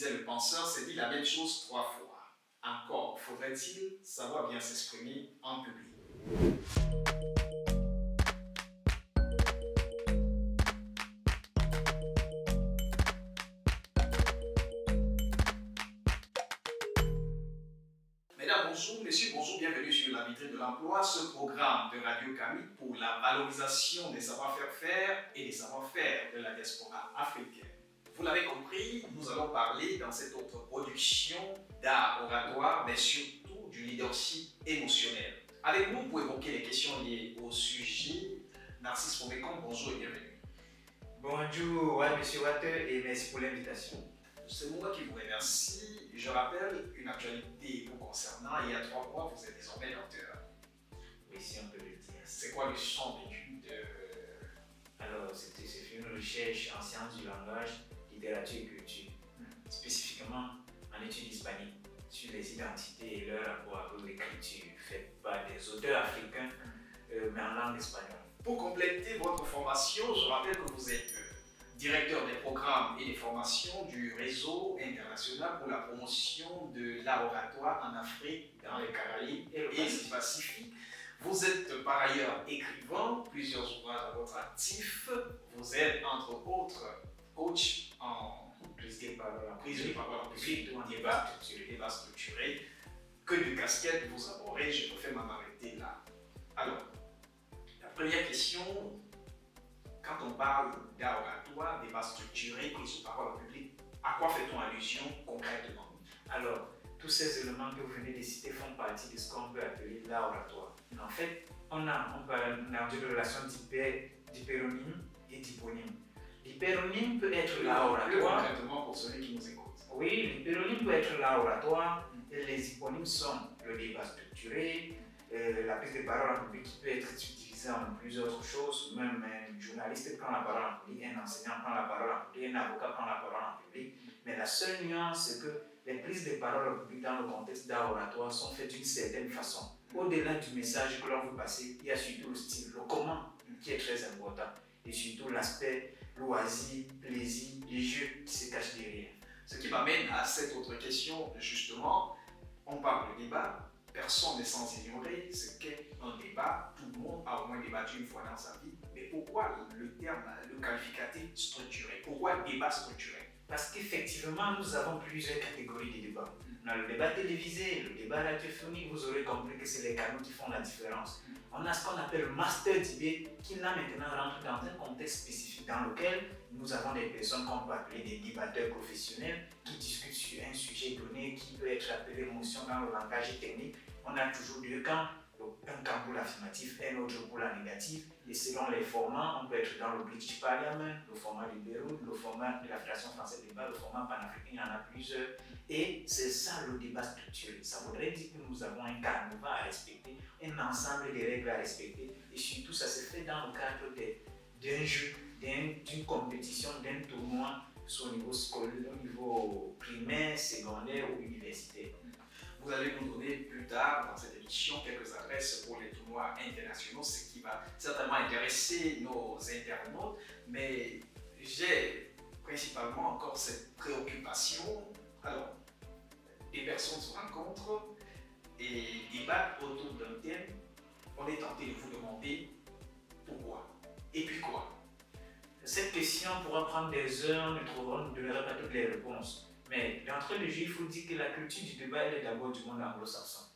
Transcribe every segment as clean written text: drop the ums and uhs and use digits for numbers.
disait le penseur, s'est dit la même chose 3 fois. Encore faudrait-il savoir bien s'exprimer en public. Mesdames, bonjour, messieurs, bonjour, bienvenue sur la vitrine de l'emploi, ce programme de Radio Camille pour la valorisation des savoir-faire faire et des savoir-faire de la diaspora africaine. Vous l'avez compris, nous allons parler dans cette autre production d'art oratoire, mais surtout du leadership émotionnel. Avec nous pour évoquer les questions liées au sujet, Narcisse Pomekong, bonjour et bienvenue. Bonjour, monsieur Watte, et merci pour l'invitation. C'est moi qui vous remercie. Je rappelle une actualité vous concernant. Il y a 3 mois, vous êtes désormais docteur. Oui, si on peut le dire. C'est quoi le champ d'études Alors, c'est une recherche en sciences du langage, littérature et culture, spécifiquement en études hispaniques, sur les identités et leur rapport avec l'écriture, faite par des auteurs africains, mais en langue espagnole. Pour compléter votre formation, je rappelle que vous êtes directeur des programmes et des formations du réseau international pour la promotion de l'art oratoire en Afrique, dans les Caraïbes et le Pacifique. Vous êtes par ailleurs écrivain, plusieurs ouvrages à votre actif. Vous êtes entre autres coach en prise de parole en public, en débat structuré. Que de casquettes vous aborez, je préfère m'en arrêter là. Alors, la première question. Quand on parle d'art oratoire, débat structuré, prise de parole en public, à quoi fait-on allusion concrètement? Alors, tous ces éléments que vous venez de citer font partie de ce qu'on peut appeler l'art oratoire. En fait, on parle de relation d'hyperonyme et d'hyponyme. L'hyperonyme peut être l'art oratoire. Plus concrètement pour celui qui nous écoute. Oui, l'hyperonyme peut être l'art oratoire et les hyponymes sont le débat structuré, la prise de parole en public qui peut être utilisée en plusieurs autres choses, même un journaliste prend la parole en public, un enseignant prend la parole en public, un avocat prend la parole en public. Mais la seule nuance, c'est que les prises de parole en public dans le contexte d'art oratoire sont faites d'une certaine façon. Au-delà du message que l'on veut passer, il y a surtout le style, le comment qui est très important. Et surtout l'aspect loisir, plaisir, les jeux qui se cachent derrière. Ce qui m'amène à cette autre question, justement. On parle de débat. Personne n'est sans ignorer ce qu'est un débat. Tout le monde a au moins débattu une fois dans sa vie. Mais pourquoi le terme, le qualificatif structuré? Pourquoi débat structuré? Parce qu'effectivement, nous avons plusieurs catégories de débats. On a le débat télévisé, le débat radiophonique, vous aurez compris que c'est les canaux qui font la différence. On a ce qu'on appelle le master debate qui là maintenant rentre dans un contexte spécifique dans lequel nous avons des personnes qu'on peut appeler des débatteurs professionnels qui discutent sur un sujet donné qui peut être appelé motion dans le langage technique. On a toujours 2 camps, un camp pour l'affirmatif, un autre pour la négative. Et selon les formats, on peut être dans le British Parliament, le format du Beyrouth, le format de la Fédération française de débat, le format panafricain, il y en a plusieurs. Et c'est ça le débat structuré. Ça voudrait dire que nous avons un carnaval à respecter, un ensemble de règles à respecter. Et surtout, ça se fait dans le cadre d'un jeu, d'une compétition, d'un tournoi, soit au niveau scolaire, au niveau primaire, secondaire ou universitaire. Vous allez nous donner plus tard dans cette émission quelques adresses pour les tournois internationaux, ce qui va certainement intéresser nos internautes. Mais j'ai principalement encore cette préoccupation. Alors, des personnes se rencontrent et débattent autour d'un thème. On est tenté de vous demander pourquoi et puis quoi. Cette question pourra prendre des heures, nous ne donnerons pas toutes les réponses. Mais d'entrée de jeu, il faut dire que la culture du débat elle est d'abord du monde anglo-saxon.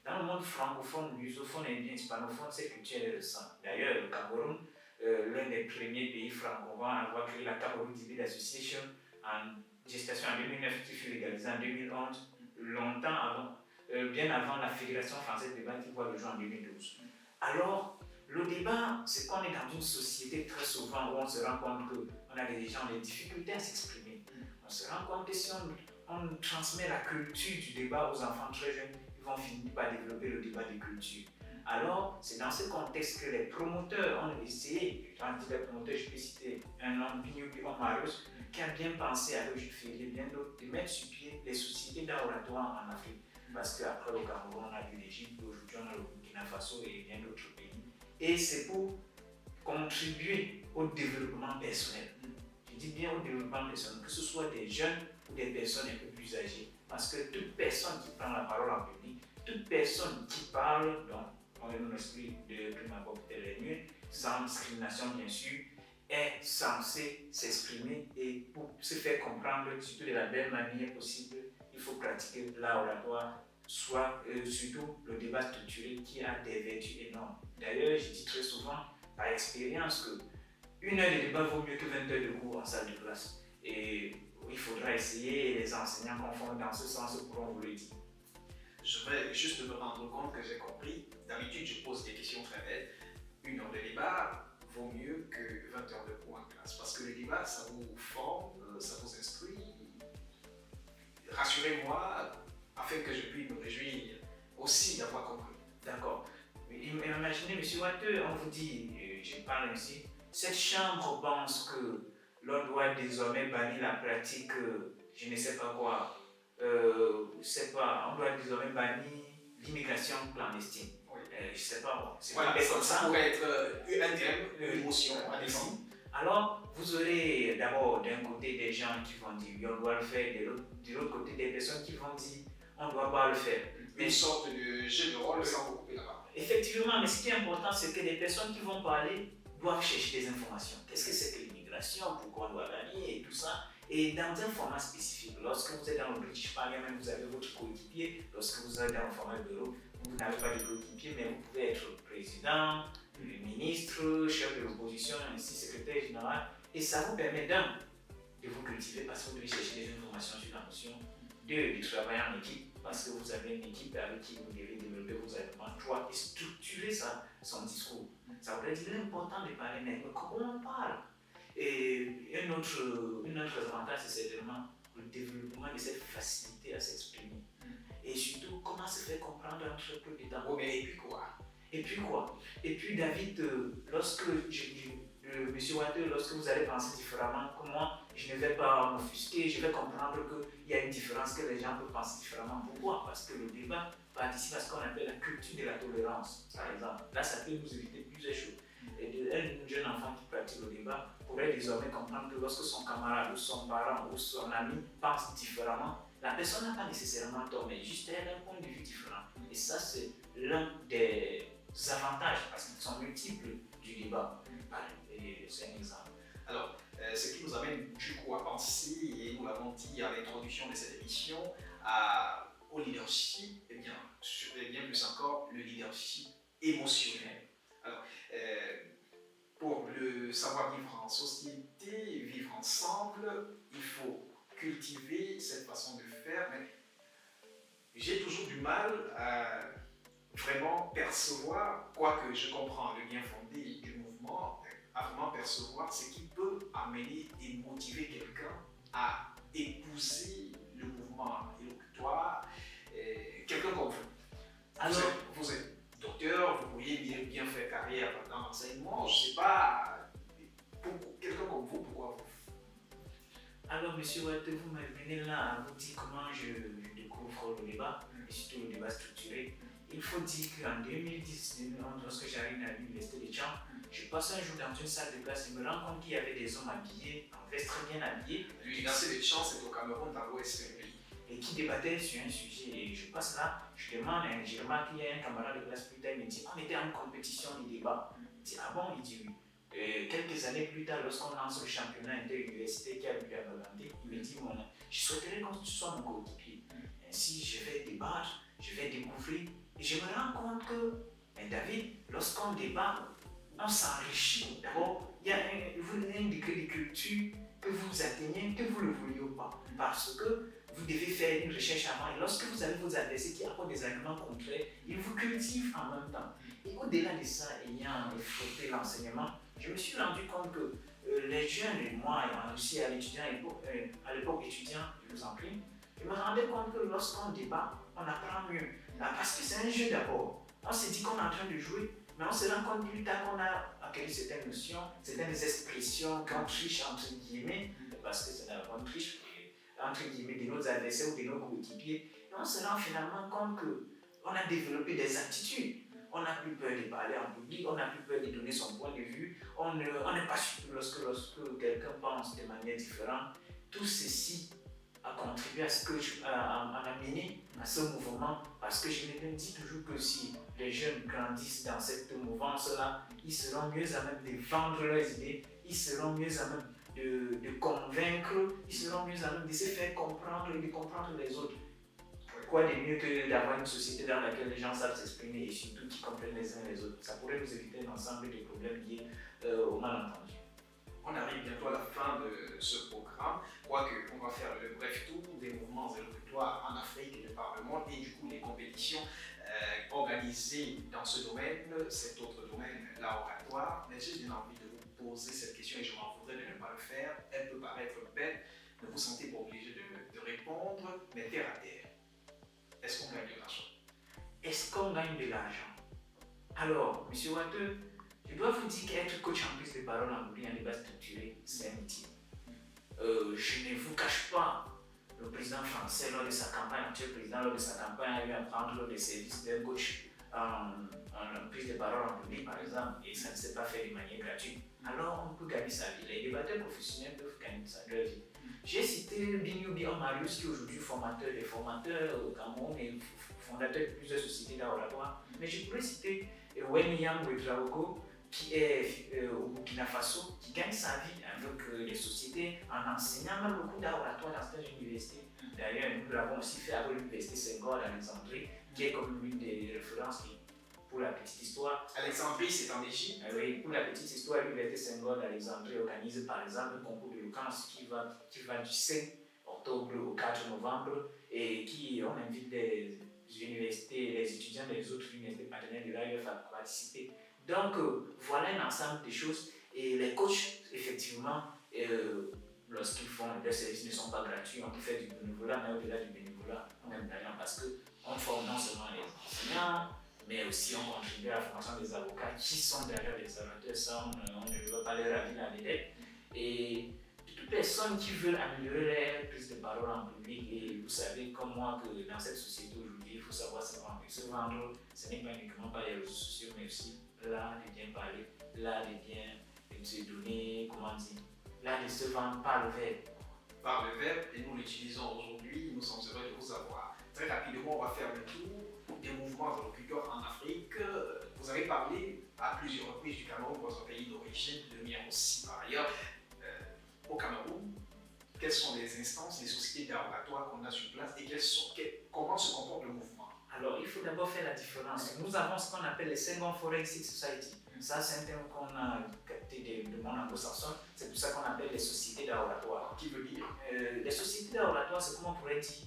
Dans le monde francophone, lusophone, indien, hispanophone, cette culture est récente. D'ailleurs, le Cameroun, l'un des premiers pays francophones à avoir créé la Cameroun Debate Association en gestation en 2009 qui fut légalisée en 2011, longtemps avant, bien avant la Fédération française de débat qui voit le jour en 2012. Alors, le débat, c'est qu'on est dans une société très souvent où on se rend compte qu'on a des gens des difficultés à s'exprimer. On se rend compte que si on transmet la culture du débat aux enfants très jeunes, ils vont finir par développer le débat des cultures. Alors, c'est dans ce contexte que les promoteurs ont essayé, quand je dis les promoteurs, je peux citer un homme, Pignopi Omarius, qui a bien pensé avec Jules Ferry et bien d'autres, de mettre sur pied les sociétés d'art oratoire en Afrique. Parce qu'après le Cameroun, on a eu l'Égypte, aujourd'hui on a le Burkina Faso et bien d'autres pays. Et c'est pour contribuer au développement personnel. Je dis bien au développement personnel, que ce soit des jeunes ou des personnes un peu plus âgées. Parce que toute personne qui prend la parole en public, toute personne qui parle, donc, dans un esprit de prime abord peut-être mieux, sans discrimination bien sûr, est censée s'exprimer et pour se faire comprendre, surtout de la belle manière possible, il faut pratiquer l'oratoire, soit surtout le débat structuré qui a des vertus énormes. D'ailleurs, je dis très souvent, par expérience, que 1 heure de débat vaut mieux que 20 heures de cours en salle de classe. Et il faudra essayer, et les enseignants conformes dans ce sens pourront vous le dire. Je vais juste me rendre compte que j'ai compris. D'habitude, je pose des questions très belles. 1 heure de débat vaut mieux que 20 heures de cours en classe. Parce que le débat, ça vous forme, ça vous instruit. Rassurez-moi, afin que je puisse me réjouir aussi d'avoir compris. D'accord. Imaginez, M. Watteux, on vous dit, je parle ainsi, cette chambre pense que l'on doit désormais bannir la pratique, je ne sais pas quoi, on doit désormais bannir l'immigration clandestine. Oui. Je ne sais pas, c'est voilà, comme ça. Ça pourrait être un thème, une émotion à défendre. Alors, vous aurez d'abord d'un côté des gens qui vont dire on doit le faire, de l'autre côté des personnes qui vont dire on ne doit pas le faire. Une sorte de jeu de rôle sans vous couper la parole. Effectivement, mais ce qui est important, c'est que les personnes qui vont parler doivent chercher des informations. Qu'est-ce que c'est que l'immigration, pourquoi on doit gagner et tout ça. Et dans un format spécifique, lorsque vous êtes dans le British Parliament, vous avez votre coéquipier. Lorsque vous êtes dans le format bureau, vous n'avez pas de coéquipier, mais vous pouvez être président, ministre, chef de l'opposition, ainsi secrétaire général. Et ça vous permet d'un, de vous cultiver parce que vous devez chercher des informations sur la notion. 2, de travailler en équipe parce que vous avez une équipe avec qui vous devez développer vos arguments. 3, de structurer son discours. Ça voudrait dire l'important de parler, mais comment on parle. Et un autre avantage, c'est certainement le développement de cette facilité à s'exprimer. Et surtout, comment se faire comprendre entre peu de temps. Et puis quoi? Et puis David, lorsque Monsieur Watteux, lorsque vous allez penser différemment, comment je ne vais pas m'offusquer, je vais comprendre qu'il y a une différence, que les gens peuvent penser différemment. Pourquoi? Parce que le débat participe à ce qu'on appelle la culture de la tolérance, par exemple. Là, ça peut nous éviter plusieurs choses. Et un jeune enfant qui pratique le débat pourrait désormais comprendre que lorsque son camarade ou son parent ou son ami pense différemment, la personne n'a pas nécessairement tort, mais juste elle a un point de vue différent. Et ça, c'est l'un des avantages, parce qu'ils sont multiples, du débat. C'est un exemple. Alors, ce qui nous amène du coup à penser, et nous l'avons dit à l'introduction de cette émission, au leadership, et bien plus encore, le leadership émotionnel. Alors, pour le savoir vivre en société, vivre ensemble, il faut cultiver cette façon de faire, mais j'ai toujours du mal à vraiment percevoir, quoique je comprends le bien fondé du mouvement, à vraiment percevoir ce qui peut amener et motiver quelqu'un à épouser le mouvement élocutoire, quelqu'un comme vous. Alors, vous êtes docteur, vous pourriez bien faire carrière dans l'enseignement, je ne sais pas, pour quelqu'un comme vous, pourquoi vous? Alors, monsieur Watteux, vous m'amenez là à vous dire comment je découvre le débat, et surtout le débat structuré. Il faut dire qu'en 2010-2011, lorsque j'arrive à l'université de Tchang, je passe un jour dans une salle de classe et me rends compte qu'il y avait des hommes habillés, en veste très bien habillés. L'université de Tchang, c'est au Cameroun, dans l'Ouest du pays. Et qui débattaient sur un sujet. Et je passe là, je remarque qu'il y a un camarade de classe plus tard, il me dit on était en compétition de débat. Il dit ah bon, il dit oui. Quelques années plus tard, lorsqu'on lance le championnat interuniversitaire qui a lieu à Bagandé, il me dit je souhaiterais que tu sois mon coéquipier. Ainsi, je vais débattre, je vais découvrir. Et je me rends compte que, mais David, lorsqu'on débat, on s'enrichit. D'abord, il y a un degré de culture que vous atteignez, que vous ne le vouliez pas. Parce que vous devez faire une recherche avant. Et lorsque vous avez vos adversaires qui apportent des arguments concrets, ils vous cultivent en même temps. Et au-delà de ça, ayant frotté l'enseignement, je me suis rendu compte que les jeunes, et moi, aussi à l'époque étudiant, je vous en prie, je me rendais compte que lorsqu'on débat, on apprend mieux. Parce que c'est un jeu d'abord. On se dit qu'on est en train de jouer, mais on se rend compte plus tard qu'on a acquis certaines notions, certaines expressions qu'on triche entre guillemets, parce que c'est la bonne triche entre guillemets de nos adversaires ou de nos coéquipiers. Et on se rend finalement compte qu'on a développé des attitudes. on n'a plus peur de parler en public, on n'a plus peur de donner son point de vue, on n'est pas surpris lorsque quelqu'un pense de manière différente. Tout ceci a contribué à ce que à amener à ce mouvement, parce que je me dis toujours que si les jeunes grandissent dans cette mouvance-là, ils seront mieux à même de vendre leurs idées, ils seront mieux à même de convaincre, ils seront mieux à même de se faire comprendre et de comprendre les autres. Quoi de mieux que d'avoir une société dans laquelle les gens savent s'exprimer et surtout qui comprennent les uns les autres. Ça pourrait nous éviter un ensemble de problèmes liés au malentendu. On arrive bientôt à la fin de ce programme, quoique on va faire le bref tour des mouvements élocutoires en Afrique et de par le monde et du coup les compétitions organisées dans ce domaine, cet autre domaine, l'oratoire. Mais j'ai bien envie de vous poser cette question et je m'en voudrais de ne pas le faire. Elle peut paraître bête, ne vous sentez pas obligé de répondre, mais terre à terre. Est-ce qu'on gagne de l'argent? Est-ce qu'on gagne de l'argent? Alors, M. Watteux, je dois vous dire qu'être coach en prise de parole en Gourie, en débat structuré, c'est un métier. Je ne vous cache pas, le président français, lors de sa campagne, l'actuel président, lors de sa campagne, a eu à prendre les services d'un coach en prise de parole en public, par exemple, et ça ne s'est pas fait de manière gratuite. Alors, on peut gagner sa vie. Les débatteurs professionnels peuvent gagner leur vie. J'ai cité Binyubi Marius, qui est aujourd'hui formateur des formateurs au Cameroun et fondateur de plusieurs sociétés d'oratoire. Mais je pourrais citer Wenyam Wedraogo, qui est au Burkina Faso, qui gagne sa vie avec les sociétés en enseignant même beaucoup d'oratoire dans certaines universités. D'ailleurs, nous l'avons aussi fait avec l'université Senghor d'Alexandrie, qui est comme l'une des références pour la petite histoire. Alexandrie, c'est en Égypte. Oui, pour la petite histoire, l'université Senghor d'Alexandrie organise par exemple un concours d'éloquence qui va du 5 octobre au 4 novembre et on invite les universités, les étudiants des autres universités partenaires de l'AEF à participer. Donc, voilà un ensemble de choses. Et les coachs, effectivement, lorsqu'ils font leurs services ne sont pas gratuits, on peut faire du bénévolat, mais au-delà du bénévolat, on aime bien parce qu'on forme non seulement les enseignants, mais aussi on contribue à la formation des avocats qui sont derrière les orateurs. Ça, on ne veut pas les ravir dans les dettes. Et toute personne qui veut améliorer leur prise de parole en public, et vous savez comme moi que dans cette société aujourd'hui, il faut savoir se vendre. Se vendre, ce n'est pas uniquement par les réseaux sociaux, mais aussi l'art de bien parler, l'art de bien se donner, comment dire, l'art de se vendre par le verbe. Par le verbe, et nous l'utilisons aujourd'hui, nous sommes heureux de vous avoir. Très rapidement, on va faire le tour des mouvements locuteurs en Afrique. Vous avez parlé à plusieurs reprises du Cameroun, votre pays d'origine, le mien aussi par ailleurs. Au Cameroun, quelles sont les instances, les sociétés d'oratoire qu'on a sur place et comment se comporte le mouvement? Alors, il faut d'abord faire la différence. Nous avons ce qu'on appelle les Senghor Forensic Society. Ça, c'est un terme qu'on a capté de monde anglo-saxon. C'est pour ça qu'on appelle les sociétés d'oratoire. Qui veut dire les sociétés d'oratoire, c'est comment on pourrait dire,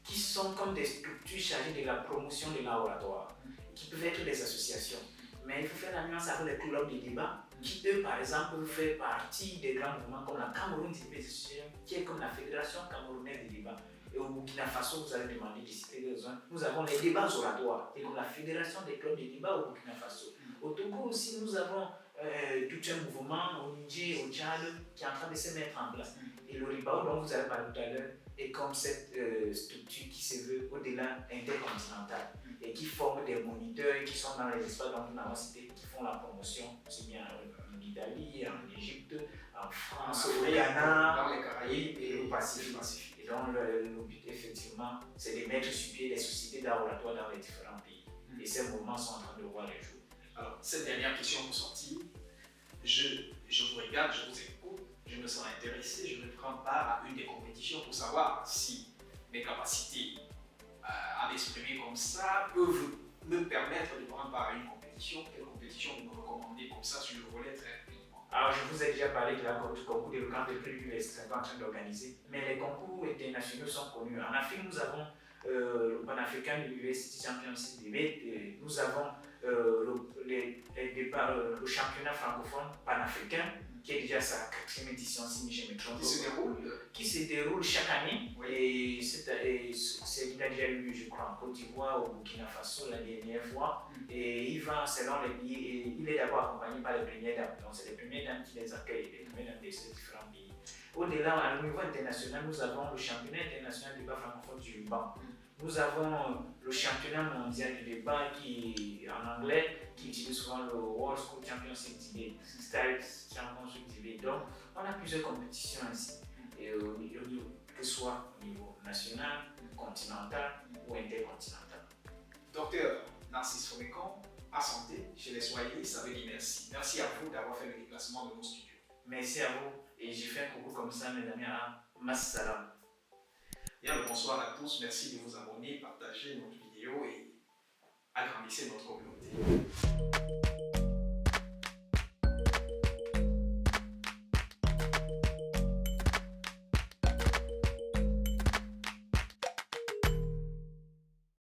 qui sont comme des structures chargées de la promotion de l'oratoire, qui peuvent être des associations. Mais il faut faire la nuance avec les clubs de débat, qui eux, par exemple, peuvent faire partie des grands mouvements comme la Cameroun Debate Association, qui est comme la Fédération camerounaise des débats. Et au Burkina Faso, vous avez demandé de citer les uns. Nous avons les débats oratoires, et comme la Fédération des clubs de débat au Burkina Faso. Au Togo aussi, nous avons tout un mouvement au Niger, au Tchad, qui est en train de se mettre en place. Et le Ribao, dont vous avez parlé tout à l'heure, est comme cette structure qui se veut au-delà intercontinentale et qui forme des moniteurs qui sont dans les espaces dont nous avons cité, qui font la promotion, aussi bien en Italie, en Égypte, en France, au Ghana, dans les Caraïbes et au Pacifique. Et donc, le but, effectivement, c'est de mettre sur pied les sociétés d'oratoire dans les différents pays. Et ces mouvements sont en train de voir les jours. Alors, cette dernière question pour sortir, je vous regarde, je vous écoute, je me sens intéressé, je veux prendre part à une des compétitions pour savoir si mes capacités à m'exprimer comme ça peuvent me permettre de prendre part à une compétition. Quelle compétition vous me recommandez comme ça sur le volet très rapidement? Alors, je vous ai déjà parlé du concours d'éloquence de prix que sont en train d'organiser, mais les concours internationaux sont connus. En Afrique, nous avons le Pan-African University Championship Debate, nous avons le championnat francophone panafricain, qui est déjà sa 4e édition, si je ne me trompe pas. Qui se déroule chaque année. Oui. Et il a déjà eu, je crois, en Côte d'Ivoire, au Burkina Faso la dernière fois. Et il va selon les pays, et il est d'abord accompagné par les premières dames. Donc, c'est les premières dames qui les accueillent, les premières dames de ces différents pays. Au-delà, à niveau international, nous avons le championnat international du débat francophone du Liban. Nous avons le championnat mondial du débat qui est en anglais, qui utilise souvent le World School Championship Debate, Style Championship Debate. Donc, on a plusieurs compétitions ainsi, et que ce soit au niveau national, continental ou intercontinental. Docteur Narcisse Fomécon, à santé, chez les Swahili, ça veut dire merci. Merci à vous d'avoir fait le déplacement de nos studios. Merci à vous, et j'ai fait un coucou comme ça, mes amis, à Massalam. Bien le bonsoir à tous, merci de vous abonner, partager notre vidéo et agrandissez notre communauté.